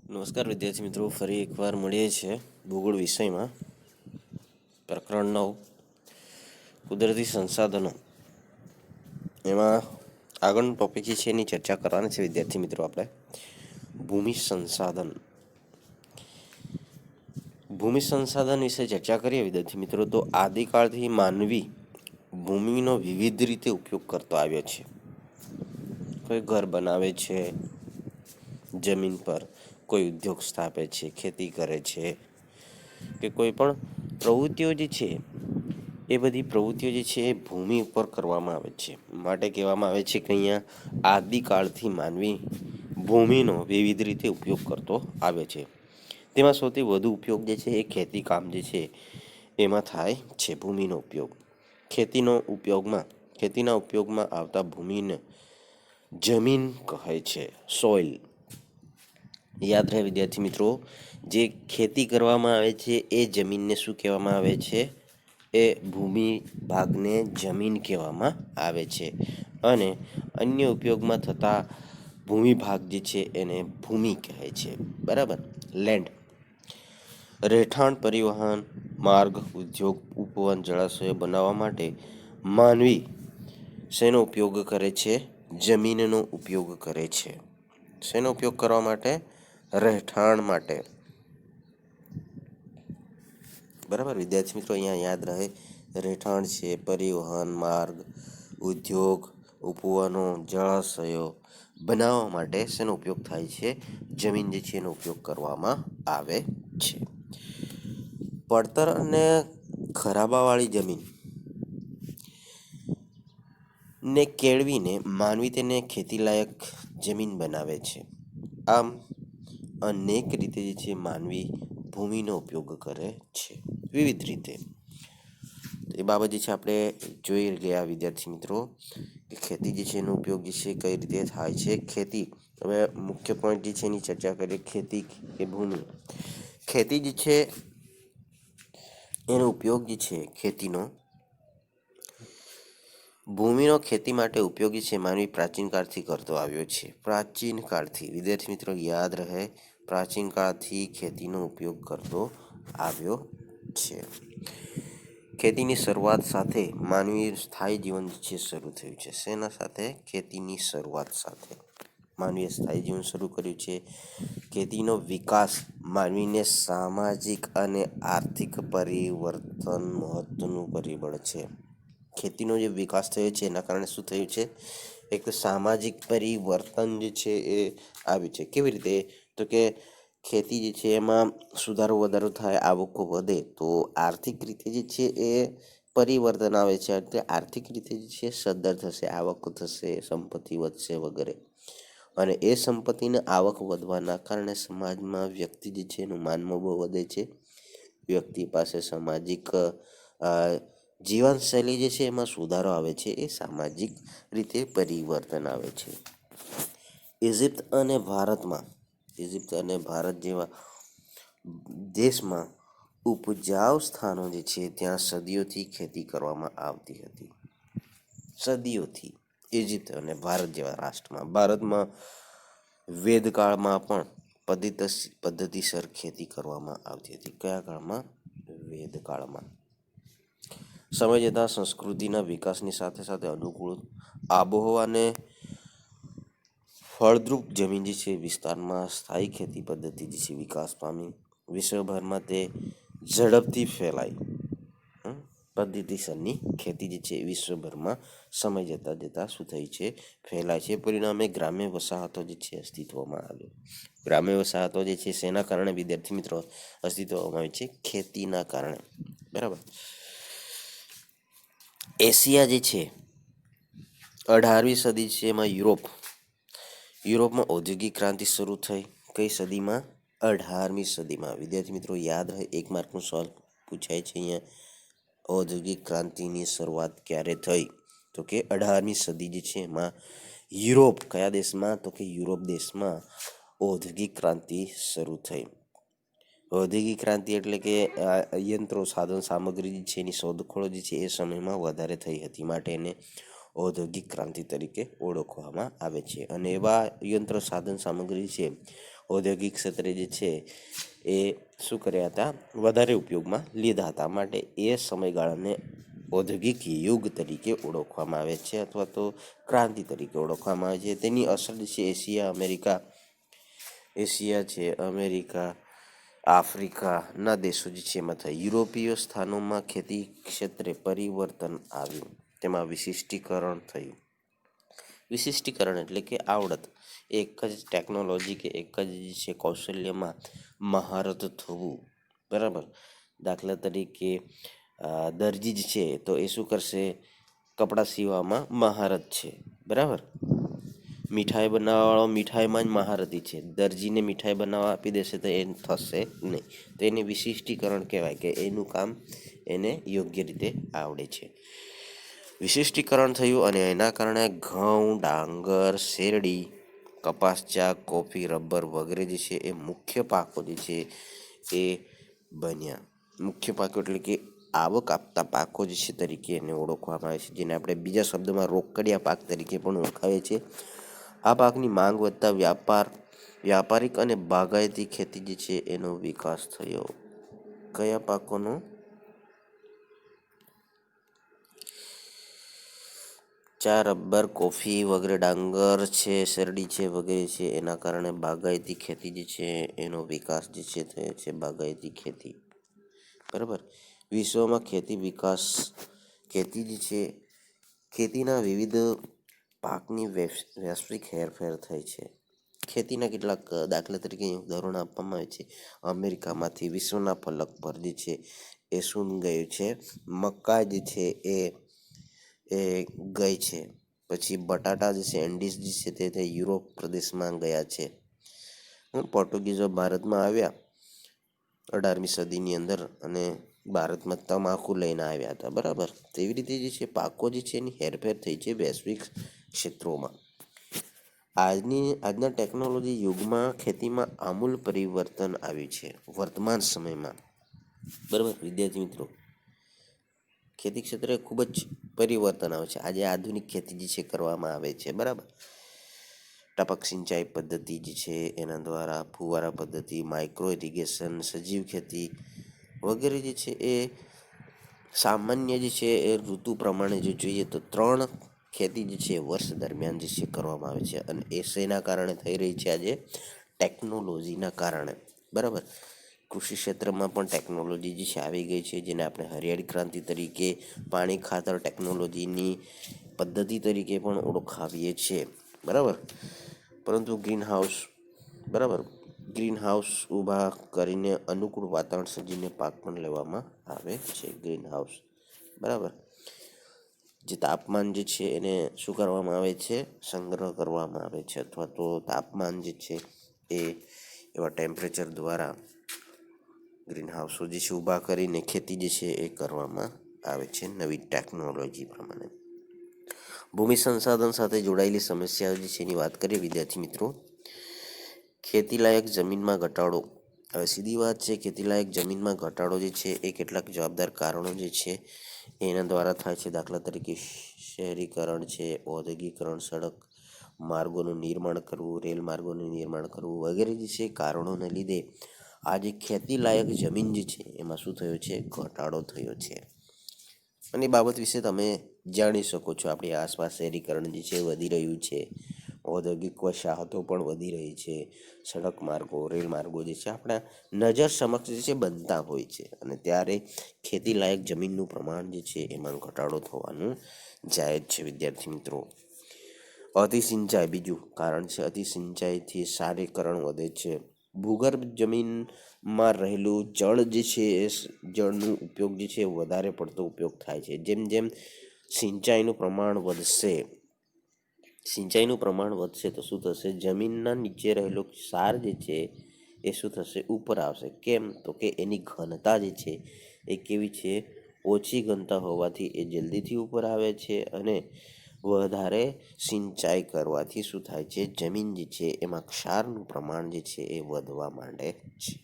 નમસ્કાર વિદ્યાર્થી મિત્રો, ફરી એકવાર મળીએ છીએ ભૂગોળ વિષયમાં પ્રકરણ 9 કુદરતી સંસાધનો. એમાં આગળનું ટોપિક જે છે એની ચર્ચા કરવાની છે વિદ્યાર્થી મિત્રો. આપણે ભૂમિ સંસાધન વિશે ચર્ચા કરીએ વિદ્યાર્થી મિત્રો. તો આદિકાળથી માનવી ભૂમિનો વિવિધ રીતે ઉપયોગ કરતો આવ્યો છે. કોઈ ઘર બનાવે છે જમીન પર, કોઈ ઉદ્યોગ સ્થાપે છે, ખેતી કરે છે, કે કોઈ પણ પ્રવૃત્તિઓ જે છે એ બધી પ્રવૃત્તિઓ જે છે એ ભૂમિ ઉપર કરવામાં આવે છે. માટે કહેવામાં આવે છે કે અહીંયા આદિકાળથી માનવી ભૂમિનો વિવિધ રીતે ઉપયોગ કરતો આવે છે. તેમાં સૌથી વધુ ઉપયોગ જે છે એ ખેતી કામ જે છે એમાં થાય છે. ભૂમિનો ઉપયોગ ખેતીના ઉપયોગમાં આવતા ભૂમિને જમીન કહે છે, સોઇલ. યાદ રહે વિદ્યાર્થી મિત્રો, જે ખેતી કરવામાં આવે છે એ જમીનને શું કહેવામાં આવે છે? એ ભૂમિ ભાગને જમીન કહેવામાં આવે છે. અને અન્ય ઉપયોગમાં થતા ભૂમિ ભાગ જે છે એને ભૂમિ કહે છે. બરાબર. લેન્ડ. રહેઠાણ, પરિવહન, માર્ગ, ઉદ્યોગ, ઉપવન, જળાશયો બનાવવા માટે માનવી શેનો ઉપયોગ કરે છે? જમીનનો ઉપયોગ કરે છે. શેનો ઉપયોગ કરવા માટે? રહેઠાણ માટે. બરાબર વિદ્યાર્થી મિત્રો, અહીંયા યાદ રહે, રહેઠાણ છે, પરિવહન, માર્ગ, ઉદ્યોગ, ઉપવનો, જળાશયો બનાવવા માટે શેનો ઉપયોગ થાય છે? જમીન જે છે એનો ઉપયોગ કરવામાં આવે છે. પડતર અને ખરાબાવાળી જમીન ને કેળવીને માનવી તેને ખેતીલાયક જમીન બનાવે છે. આમ અનેક રીતે જે છે માનવી ભૂમિનો ઉપયોગ કરે છે, વિવિધ રીતે. એ બાબત જે છે આપણે જોઈ ગયા વિદ્યાર્થી મિત્રો, કે ખેતી જે છે એનો ઉપયોગ જે છે કઈ રીતે થાય છે. ખેતી, હવે મુખ્ય પોઈન્ટ જે છે એની ચર્ચા કરીએ. ખેતી કે ભૂમિ. ખેતી જે છે એનો ઉપયોગ જે છે ખેતીનો, ભૂમિનો ખેતી માટે ઉપયોગી છે માનવી પ્રાચીન કાળથી કરતો આવ્યો છે. પ્રાચીન કાળથી વિદ્યાર્થી મિત્રો યાદ રહે, પ્રાચીન કાળથી ખેતીનો ઉપયોગ કરતો આવ્યો છે. ખેતીની શરૂઆત સાથે માનવી સ્થાયી જીવન છે શરૂ થયું છે. શેના સાથે? ખેતીની શરૂઆત સાથે માનવીએ સ્થાયી જીવન શરૂ કર્યું છે. ખેતીનો વિકાસ માનવીને સામાજિક અને આર્થિક પરિવર્તન મહત્વનું પરિબળ છે. ખેતીનો જે વિકાસ થયો છે એના કારણે શું થયું છે? એક સામાજિક પરિવર્તન જે છે એ આવ્યું છે. કેવી રીતે? તો કે ખેતી જે છે એમાં સુધારો વધારો થાય, આવકો વધે, તો આર્થિક રીતે જે છે એ પરિવર્તન આવે છે. એટલે આર્થિક રીતે જે છે સદ્ધર થશે, આવક થશે, સંપત્તિ વધશે વગેરે. અને એ સંપત્તિને આવક વધવાના કારણે સમાજમાં વ્યક્તિ જે છે એનું માનમોભો વધે છે. વ્યક્તિ પાસે સામાજિક જીવનશૈલી જે છે એમાં સુધારો આવે છે. એ સામાજિક રીતે પરિવર્તન આવે છે. ઇજિપ્ત અને ભારત જેવા દેશમાં ઉપજાઉ સ્થાનો જે છે ત્યાં સદીઓથી ખેતી કરવામાં આવતી હતી. સદીઓથી. ઇજિપ્ત અને ભારત જેવા રાષ્ટ્રમાં. ભારતમાં વેદકાળમાં પણ પદ્ધતિસર ખેતી કરવામાં આવતી હતી. કયા કાળમાં? વેદકાળમાં. સમય જતાં સંસ્કૃતિના વિકાસની સાથે સાથે અનુકૂળ આબોહવા અને ફળદ્રુપ જમીન જે છે વિસ્તારમાં સ્થાયી ખેતી પદ્ધતિ જે છે વિકાસ પામી. વિશ્વભરમાં તે ઝડપથી ફેલાઈ. પદ્ધતિસરની ખેતી જે છે વિશ્વભરમાં સમય જતાં શું થઈ છે? ફેલાય છે. પરિણામે ગ્રામ્ય વસાહતો જે છે અસ્તિત્વમાં આવ્યો. ગ્રામ્ય વસાહતો જે છે શેના કારણે વિદ્યાર્થી મિત્રો અસ્તિત્વમાં આવે છે? ખેતીના કારણે. બરાબર. એશિયા જે છે 18મી સદી છે એમાં યુરોપમાં ઔદ્યોગિક ક્રાંતિ શરૂ થઈ. કઈ સદીમાં? 18મી સદીમાં. વિદ્યાર્થી મિત્રો યાદ રહે, 1 માર્કનો સવાલ પૂછાય છે અહીંયા. ઔદ્યોગિક ક્રાંતિની શરૂઆત ક્યારે થઈ? તો કે 18મી સદી જે છે એમાં યુરોપ, કયા દેશમાં? તો કે યુરોપ દેશમાં ઔદ્યોગિક ક્રાંતિ શરૂ થઈ. ઔદ્યોગિક ક્રાંતિ એટલે કે યંત્રો, સાધન સામગ્રી જે છે એની શોધખોળો જે છે એ સમયમાં વધારે થઈ હતી. માટે એને ઔદ્યોગિક ક્રાંતિ તરીકે ઓળખવામાં આવે છે. અને એવા યંત્ર, સાધન સામગ્રી છે ઔદ્યોગિક ક્ષેત્રે જે છે એ શું કર્યા હતા, વધારે ઉપયોગમાં લીધા હતા. માટે એ સમયગાળાને ઔદ્યોગિક યુગ તરીકે ઓળખવામાં આવે છે, અથવા તો ક્રાંતિ તરીકે ઓળખવામાં આવે છે. તેની અસર જે છે એશિયા છે, અમેરિકા, આફ્રિકાના દેશો જે છે એમાં થઈ. યુરોપીય સ્થાનોમાં ખેતી ક્ષેત્રે પરિવર્તન આવ્યું, તેમાં વિશિષ્ટીકરણ થયું. વિશિષ્ટીકરણ એટલે કે આવડત, એક જ ટેકનોલોજી કે એક જ જે છે કૌશલ્યમાં મહારત થવું. બરાબર. દાખલા તરીકે દરજી જ છે તો એ શું કરશે, કપડાં સીવવામાં મહારત છે. બરાબર. મીઠાઈ બનાવવાવાળો મીઠાઈમાં જ મહારથી છે, દરજીને મીઠાઈ બનાવવા આપી દેશે તો એ થશે નહીં. તો એને વિશિષ્ટીકરણ કહેવાય, કે એનું કામ એને યોગ્ય રીતે આવડે છે. વિશિષ્ટીકરણ થયું અને એના કારણે ઘઉં, ડાંગર, શેરડી, કપાસ, ચા, કોફી, રબર વગેરે જે છે એ મુખ્ય પાકો જે છે એ બન્યા. મુખ્ય પાકો એટલે કે આવક આપતા પાકો જે છે તરીકે એને ઓળખવામાં આવે છે, જેને આપણે બીજા શબ્દમાં રોકડિયા પાક તરીકે પણ ઓળખાય છે. આ પાકની માંગ વધતા વ્યાપારિક અને બાગાયતી ખેતી જે છે એનો વિકાસ થયો. કયા પાકોનો? ચા, રબર, કોફી વગેરે, ડાંગર છે, શેરડી છે વગેરે છે. એના કારણે બાગાયતી ખેતી જે છે એનો વિકાસ જે છે થયો છે, બાગાયતી ખેતી. બરાબર. વિશ્વમાં ખેતી જે છે, ખેતીના વિવિધ પાકની વૈશ્વિક હેરફેર થઈ છે. ખેતીના કેટલાક દાખલા તરીકે ઉદાહરણો આપવામાં આવે છે. અમેરિકામાંથી વિશ્વના ફલક પર જે છે એ શું ગયું છે, મક્કા જે છે એ ગઈ છે. પછી બટાટા જે છે, એન્ડીઝ જે છે તે યુરોપ પ્રદેશમાં ગયા છે. પોર્ટુગીઝો ભારતમાં આવ્યા 18મી સદીની અંદર અને ભારતમાં તમાકુ લઈને આવ્યા હતા. બરાબર. તેવી રીતે જે છે પાકો જે છે એની હેરફેર થઈ છે વૈશ્વિક ક્ષેત્રોમાં. આજના ટેકનોલોજી યુગમાં ખેતીમાં આમૂલ પરિવર્તન આવ્યું છે વર્તમાન સમયમાં. બરાબર. વિદ્યાર્થી મિત્રો, ખેતી ક્ષેત્રે ખૂબ જ પરિવર્તન આવે છે. આજે આધુનિક ખેતી જે છે કરવામાં આવે છે. બરાબર. ટપક સિંચાઈ પદ્ધતિ જે છે એના દ્વારા, ફુવારા પદ્ધતિ, માઇક્રો ઇરિગેશન, સજીવ ખેતી વગેરે જે છે એ સામાન્ય જે છે એ ઋતુ પ્રમાણે જો જોઈએ તો 3 ખેતી જે છે વર્ષ દરમિયાન જે છે કરવામાં આવે છે. અને એ શેના કારણે થઈ રહી છે? આજે ટેકનોલોજીના કારણે. બરાબર. કૃષિ ક્ષેત્રમાં પણ ટેકનોલોજી જે છે આવી ગઈ છે, જેને આપણે હરિયાળી ક્રાંતિ તરીકે, પાણી ખાતર ટેકનોલોજીની પદ્ધતિ તરીકે પણ ઓળખાવીએ છીએ. બરાબર. પરંતુ ગ્રીન હાઉસ ઊભા કરીને અનુકૂળ વાતાવરણ સર્જીને પાક પણ લેવામાં આવે છે. Green house. બરાબર. જે તાપમાન જે છે એને શું કરવામાં આવે છે? સંગ્રહ કરવામાં આવે છે, અથવા તો તાપમાન જે છે એ એવા ટેમ્પરેચર દ્વારા ગ્રીન હાઉસો જે છે ઊભા કરીને ખેતી જે છે એ કરવામાં આવે છે નવી ટેકનોલોજી પ્રમાણે. ભૂમિ સંસાધન સાથે જોડાયેલી સમસ્યાઓ જે છે એની વાત કરીએ વિદ્યાર્થી મિત્રો. ખેતીલાયક જમીનમાં ઘટાડો. હવે સીધી વાત છે, ખેતીલાયક જમીનમાં ઘટાડો જે છે એ કેટલાક જવાબદાર કારણો જે છે એના દ્વારા થાય છે. દાખલા તરીકે શહેરીકરણ છે, ઔદ્યોગિકરણ, સડક માર્ગોનું નિર્માણ કરવું, રેલ માર્ગોનું નિર્માણ કરવું વગેરે જે છે કારણોને લીધે આજે ખેતીલાયક જમીન જે છે એમાં શું થયો છે? ઘટાડો થયો છે. અને એ બાબત વિશે તમે જાણી શકો છો. આપણી આસપાસ શહેરીકરણ જે છે વધી રહ્યું છે, ઔદ્યોગિક વસાહતો પણ વધી રહી છે, સડક માર્ગો, રેલ માર્ગો જે છે આપણા નજર સમક્ષ જે છે બનતા હોય છે. અને ત્યારે ખેતીલાયક જમીનનું પ્રમાણ જે છે એમાં ઘટાડો થવાનું જાય છે. વિદ્યાર્થી મિત્રો, અતિસિંચાઈ બીજું કારણ છે. અતિસિંચાઈથી ક્ષારીકરણ વધે છે. ભૂગર્ભ જમીનમાં રહેલું જળ જે છે એ જળનો ઉપયોગ જે છે વધારે પડતો ઉપયોગ થાય છે. જેમ જેમ સિંચાઈનું પ્રમાણ વધશે તો શું થશે? જમીનના નીચે રહેલો ક્ષાર જે છે એ શું થશે? ઉપર આવશે. કેમ? તો કે એની ઘનતા જે છે એ કેવી છે? ઓછી ઘનતા હોવાથી એ જલ્દીથી ઉપર આવે છે. અને વધારે સિંચાઈ કરવાથી શું થાય છે? જમીન જે છે એમાં ક્ષારનું પ્રમાણ જે છે એ વધવા માંડે છે.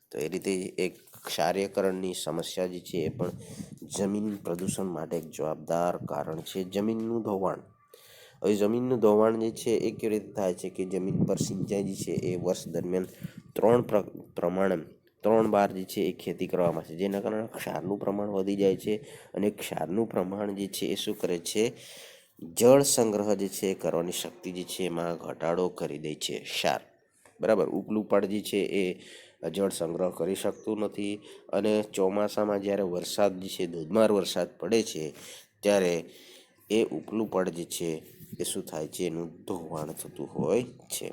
તો એ રીતે એક ક્ષારીકરણની સમસ્યા જે છે એ પણ જમીન પ્રદૂષણ માટે એક જવાબદાર કારણ છે. જમીનનું ધોવાણ. હવે જમીનનું ધોવાણ જે છે એ કેવી રીતે થાય છે કે જમીન પર સિંચાઈ જે છે એ વર્ષ દરમિયાન પ્રમાણે 3 વાર જે છે એ ખેતી કરવામાં આવે છે, જેના કારણે ક્ષારનું પ્રમાણ વધી જાય છે અને ક્ષારનું પ્રમાણ જે છે એ શું કરે છે, જળ સંગ્રહ જે છે એ કરવાની શક્તિ જે છે એમાં ઘટાડો કરી દે છે ક્ષાર. બરાબર, ઉપલું પડ જે છે એ જળ સંગ્રહ કરી શકતું નથી અને ચોમાસામાં જ્યારે વરસાદ જે છે ધોધમાર વરસાદ પડે છે ત્યારે એ ઉપલું પડ જે છે એ શું થાય છે, એનું ધોવાણ થતું હોય છે.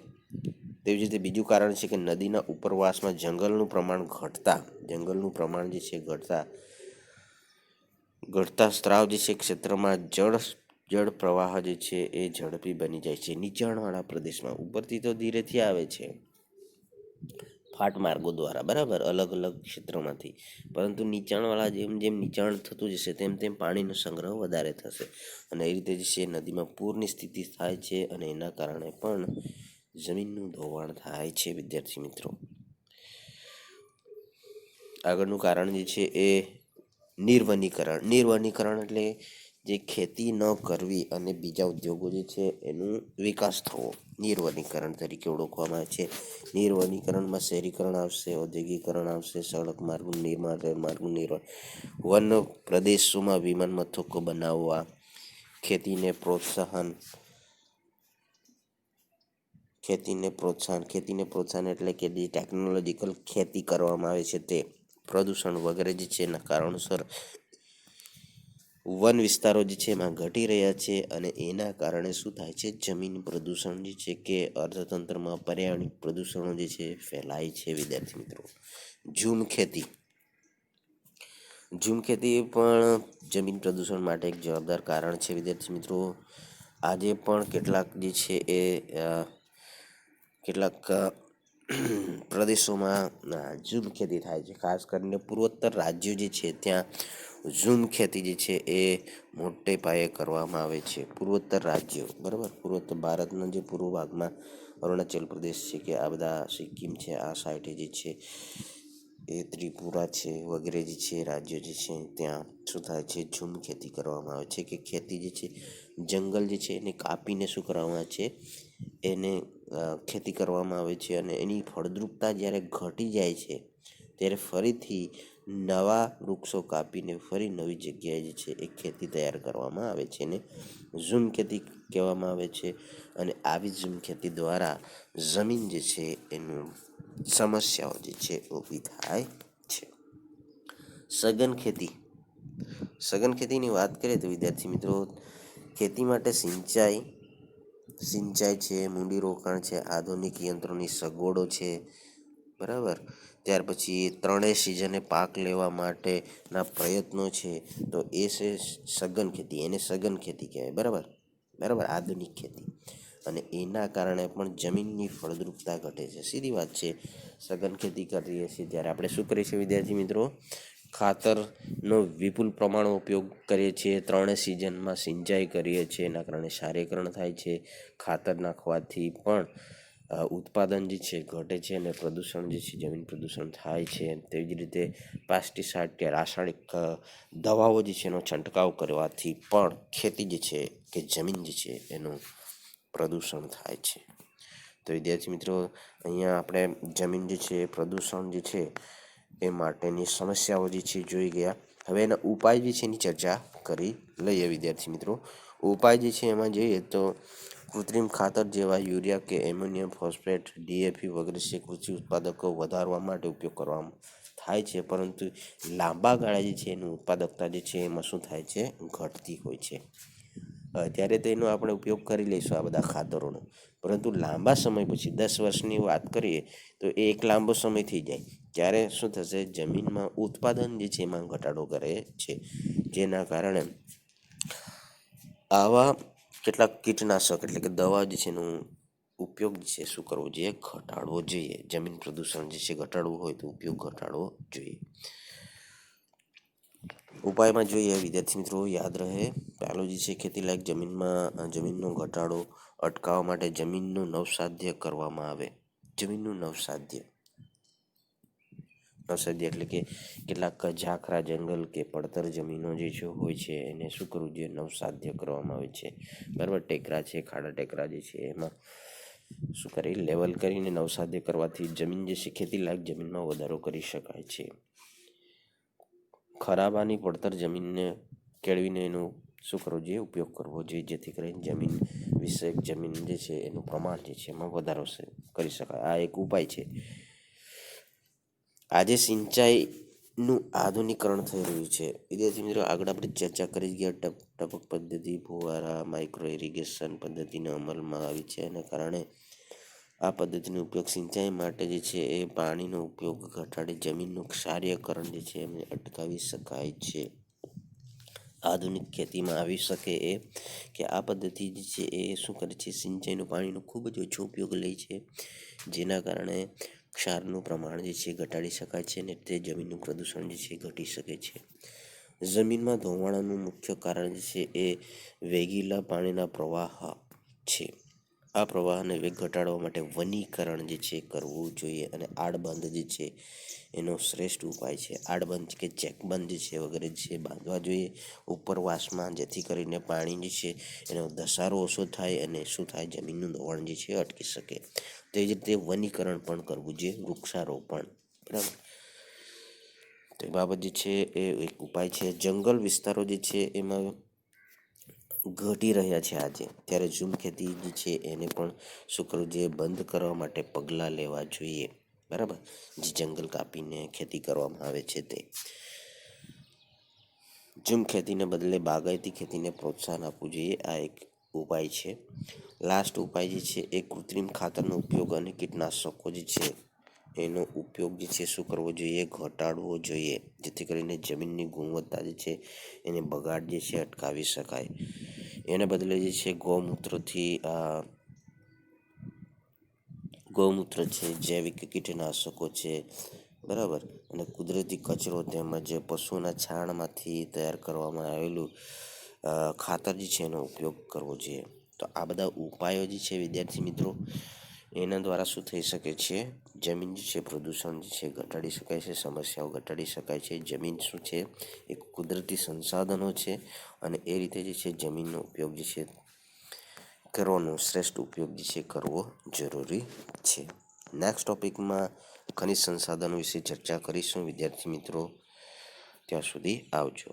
તેવી જ રીતે બીજું કારણ છે કે નદીના ઉપરવાસમાં જંગલનું પ્રમાણ જે છે ઘટતા સ્ત્રાવ જે છે ક્ષેત્રમાં જળ પ્રવાહ જે છે એ ઝડપી બની જાય છે નીચાણવાળા પ્રદેશમાં. ઉપરથી તો ધીરેથી આવે છે ફાટ માર્ગો દ્વારા, બરાબર, અલગ અલગ ક્ષેત્રોમાંથી, પરંતુ નીચાણવાળા જેમ જેમ નીચાણ થતું જશે તેમ તેમ પાણીનો સંગ્રહ વધારે થશે અને એ રીતે જે છે નદીમાં પૂરની સ્થિતિ થાય છે અને એના કારણે પણ જમીનનું ધોવાણ થાય છે. વિદ્યાર્થી મિત્રો, આગળનું કારણ જે છે એ નિર્વનીકરણ એટલે જે ખેતી ન કરવી અને બીજા ઉદ્યોગો જે છે એનું વિકાસ થવો નિર્વનીકરણ તરીકે ઓળખવામાં આવે છે. નિર્વનીકરણમાં શહેરીકરણ આવશે, ઔદ્યોગિકરણ આવશે, સડક માર્ગનું નિર્માણ, રેલ માર્ગનું નિર્માણ, વન પ્રદેશોમાં વિમાન મથકો બનાવવા, ખેતીને પ્રોત્સાહન એટલે કે જે ટેકનોલોજીકલ ખેતી કરવામાં આવે છે તે, પ્રદૂષણ વગેરે જે છે એના કારણોસર વન વિસ્તારો જે છે એમાં ઘટી રહ્યા છે અને એના કારણે શું થાય છે, જમીન પ્રદૂષણ જે છે કે અર્થતંત્રમાં પર્યાવરણીય પ્રદૂષણો જે છે ફેલાય છે. વિદ્યાર્થી મિત્રો, ઝૂમ ખેતી પણ જમીન પ્રદૂષણ માટે એક જવાબદાર કારણ છે. વિદ્યાર્થી મિત્રો, આજે પણ કેટલાક પ્રદેશોમાં ઝૂમ ખેતી થાય છે. ખાસ કરીને પૂર્વોત્તર રાજ્યો જે છે ત્યાં ઝૂમ ખેતી જે છે એ મોટે પાયે કરવામાં આવે છે. પૂર્વોત્તર રાજ્યો, બરાબર, પૂર્વોત્તર ભારતના જે પૂર્વ ભાગમાં અરુણાચલ પ્રદેશ છે કે આ બધા સિક્કિમ છે, આ સાઈડે જે છે એ ત્રિપુરા છે વગેરે જે છે રાજ્યો જે છે ત્યાં શું થાય છે, ઝૂમ ખેતી કરવામાં આવે છે. કે ખેતી જે છે જંગલ જે છે એને કાપીને શું કરવામાં આવે છે, એને ખેતી કરવામાં આવે છે અને એની ફળદ્રુપતા જ્યારે ઘટી જાય છે ત્યારે ફરીથી નવા વૃક્ષો કાપીને ફરી નવી જગ્યાએ જે છે એ ખેતી તૈયાર કરવામાં આવે છે ને ઝૂમ ખેતી કહેવામાં આવે છે. અને આવી ઝૂમ ખેતી દ્વારા જમીન જે છે એનું સમસ્યાઓ જે છે ઊભી થાય છે. સઘન ખેતીની વાત કરીએ તો વિદ્યાર્થી મિત્રો, ખેતી માટે સિંચાઈ છે, મૂડીરોકાણ છે, આધુનિક યંત્રોની સગવડો છે, બરાબર, ત્યાર પછી 3 સિઝને પાક લેવા માટેના પ્રયત્નો છે, તો એ છે સઘન ખેતી, એને સઘન ખેતી કહેવાય. બરાબર, આધુનિક ખેતી, અને એના કારણે પણ જમીનની ફળદ્રુપતા ઘટે છે. સીધી વાત છે, સઘન ખેતી કરીએ છીએ ત્યારે આપણે શું કરીએ છીએ વિદ્યાર્થી મિત્રો, ખાતરનો વિપુલ પ્રમાણમાં ઉપયોગ કરીએ છીએ, 3 સિઝનમાં સિંચાઈ કરીએ છીએ, એના કારણે ક્ષારીકરણ થાય છે. ખાતર નાખવાથી પણ ઉત્પાદન જે છે ઘટે છે અને પ્રદૂષણ જે છે જમીન પ્રદૂષણ થાય છે. તેવી જ રીતે પેસ્ટિસાઇડ કે રાસાયણિક દવાઓ જે છે એનો છંટકાવ કરવાથી પણ ખેતી જે છે કે જમીન જે છે એનું પ્રદૂષણ થાય છે. તો વિદ્યાર્થી મિત્રો, અહીંયા આપણે જમીન જે છે પ્રદૂષણ જે છે એ માટેની સમસ્યાઓ જે છે જોઈ ગયા. હવે એના ઉપાય જે છે એની ચર્ચા કરી લઈએ. વિદ્યાર્થી મિત્રો, ઉપાય જે છે એમાં જોઈએ તો કૃત્રિમ ખાતર જેવા યુરિયા કે એમોનિયમ ફોસ્ફેટ, DAP વગેરે છે કૃષિ ઉત્પાદકો વધારવા માટે ઉપયોગ કરવામાં થાય છે, પરંતુ લાંબા ગાળે જે છે એની ઉત્પાદકતા જે છે એમાં શું થાય છે, ઘટતી હોય છે. ત્યારે તો એનો આપણે ઉપયોગ કરી લઈશું આ બધા ખાતરોનો, પરંતુ લાંબા સમય પછી 10 વર્ષની વાત કરીએ તો એ એક લાંબો સમય થઈ જાય, ત્યારે શું થશે, જમીનમાં ઉત્પાદન જે છે એમાં ઘટાડો કરે છે. જેના કારણે આવા કેટલાક કીટનાશક એટલે કે દવા જે છે એનો ઉપયોગ જે છે શું કરવો જોઈએ, ઘટાડવો જોઈએ. જમીન પ્રદૂષણ જે છે ઘટાડવું હોય તો ઉપયોગ ઘટાડવો જોઈએ. ઉપાયમાં જોઈએ વિદ્યાર્થી મિત્રો, યાદ રહે, પહેલું જે છે ખેતીલાયક જમીનનો ઘટાડો અટકાવવા માટે જમીનનું નવસાધ્ય કરવામાં આવે. જમીનનું નવસાધ્ય નવસાધ્ય એટલે કે કેટલાક ઝાખરા જંગલ કે પડતર જમીનો જે છે હોય છે એને શું કરવું જોઈએ? નવસાધ્ય કરવામાં આવે છે. બરાબર, ટેકરા છે, ખાડા ટેકરા જે છે એમાં શું કરી લેવલ કરીને નવસાધ્ય કરવાથી જમીન જે છે ખેતીલાયક જમીનમાં વધારો કરી શકાય છે. ખરાબાની પડતર જમીનને કેળવીને એનું શું કરવું જોઈએ? ઉપયોગ કરવો જોઈએ, જેથી કરીને જમીન વિષયક જમીન જે છે એનું પ્રમાણ જે છે એમાં વધારો કરી શકાય. આ એક ઉપાય છે. આજે સિંચાઈનું આધુનિકરણ થઈ રહ્યું છે. વિદ્યાર્થી મિત્રો, આગળ આપણે ચર્ચા કરી ગયા ટપક પદ્ધતિ, ફુવારા, માઇક્રો ઇરિગેશન પદ્ધતિને અમલમાં આવી છે. અને કારણે આ પદ્ધતિનો ઉપયોગ સિંચાઈ માટે જે છે એ પાણીનો ઉપયોગ ઘટાડી જમીનનું ક્ષારીયકરણ જે છે એમને અટકાવી શકાય છે. આધુનિક ખેતીમાં આવી શકે એ કે આ પદ્ધતિ જે છે એ શું કરે છે? સિંચાઈનું પાણીનો ખૂબ જ ઓછો ઉપયોગ લે છે, જેના કારણે ક્ષારનું પ્રમાણ જે છે ઘટાડી શકાય છે અને તે જમીનનું પ્રદૂષણ જે છે ઘટી શકે છે. જમીનમાં ધોવાણાનું મુખ્ય કારણ જે છે એ વેગીલા પાણીના પ્રવાહ છે. આ પ્રવાહને વેગ ઘટાડવા માટે વનીકરણ જે છે કરવું જોઈએ અને આડબંધ જે છે એનો શ્રેષ્ઠ ઉપાય છે. આડબંધ કે ચેકબંધ જે છે વગેરે જે છે બાંધવા જોઈએ ઉપરવાસમાં, જેથી કરીને પાણી જે છે એનો ધસારો ઓછો થાય અને શું થાય? જમીનનું ધોવાણ જે છે અટકી શકે. તે જ રીતે વનીકરણ પણ કરવું જોઈએ, વૃક્ષારોપણ. બરાબર, તો એ બાબત જે છે એ એક ઉપાય છે. જંગલ વિસ્તારો જે છે એમાં ઘટી રહ્યા છે આજે, ત્યારે ઝૂમ ખેતી જે છે એને પણ શું કરવું જોઈએ? બંધ કરવા માટે પગલાં લેવા જોઈએ. બરાબર, જે જંગલ કાપીને ખેતી કરવામાં આવે છે તે. ઝૂમ ખેતીને બદલે બાગાયતી ખેતીને પ્રોત્સાહન આપવું જોઈએ. આ એક ઉપાય છે. લાસ્ટ ઉપાય જે છે એ કૃત્રિમ ખાતરનો ઉપયોગ અને કીટનાશકો જે છે એનો ઉપયોગ જે છે શું કરવો જોઈએ? ઘટાડવો જોઈએ, જેથી કરીને જમીનની ગુણવત્તા જે છે એને બગાડ જે છે અટકાવી શકાય. એને બદલે જે છે ગૌમૂત્ર છે, જૈવિક કીટનાશકો છે, બરાબર, અને કુદરતી કચરો તેમજ પશુઓના છાણમાંથી તૈયાર કરવામાં આવેલું ખાતર જે છે એનો ઉપયોગ કરવો જોઈએ. તો આ બધા ઉપાયો જે છે વિદ્યાર્થી મિત્રો, એના દ્વારા શું થઈ શકે છે? જમીન જે છે પ્રદૂષણ જે છે ઘટાડી શકાય છે, સમસ્યાઓ ઘટાડી શકાય છે. જમીન શું છે? એ કુદરતી સંસાધનો છે અને એ રીતે જે છે જમીનનો ઉપયોગ જે છે કરવાનો શ્રેષ્ઠ ઉપયોગ જે છે કરવો જરૂરી છે. નેક્સ્ટ ટોપિકમાં ખનિજ સંસાધનો વિશે ચર્ચા કરીશું વિદ્યાર્થી મિત્રો. ત્યાં સુધી આવજો.